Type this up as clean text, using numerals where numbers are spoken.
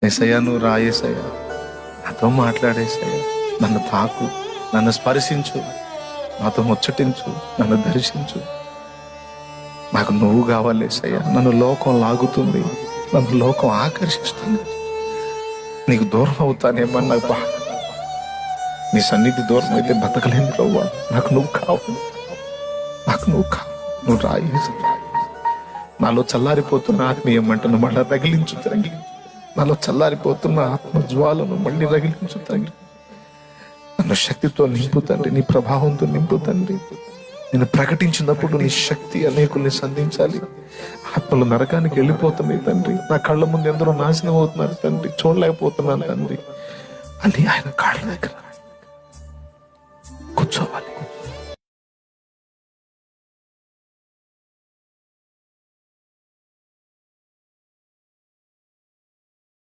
యేసయ్యా నువ్వు రా యేసయ్యా, నాతో మాట్లాడేసయ్యా, నన్ను తాకు, నన్ను స్పర్శించు, నాతో ముచ్చటించు, నన్ను దర్శించు. నాకు నువ్వు కావాలి యేసయ్యా. నన్ను లోకం లాగుతుంది, నన్ను లోకం ఆకర్షిస్తుంది. నీకు దూరం అవుతానేమని నాకు బాధ. నీ సన్నిధి దూరం అయితే బతకలేను ప్రభువా. నాకు నువ్వు కావాలి, నాకు నువ్వు కావాలి. నువ్వు రా యేసయ్యా. నాలో చల్లారిపోతున్న ఆత్మీయ మంటను మళ్ళీ రగిలించు తండ్రి. నాలో చల్లారిపోతున్న ఆత్మ జ్వాలను మళ్ళీ రగిలించు తండ్రి. నన్ను శక్తితో నింపు తండ్రి, నీ ప్రభావంతో నింపు తండ్రి. నేను ప్రకటించినప్పుడు నీ శక్తి అనేకుల్ని సంధించాలి. ఆత్మలు నరకానికి వెళ్ళిపోతున్నాయి తండ్రి. నా కళ్ళ ముందు ఎందరో నాశనం అవుతున్నారు తండ్రి, చూడలేకపోతున్నాను తండ్రి అని ఆయన కాళ్ళ దగ్గర కూర్చోవాలి.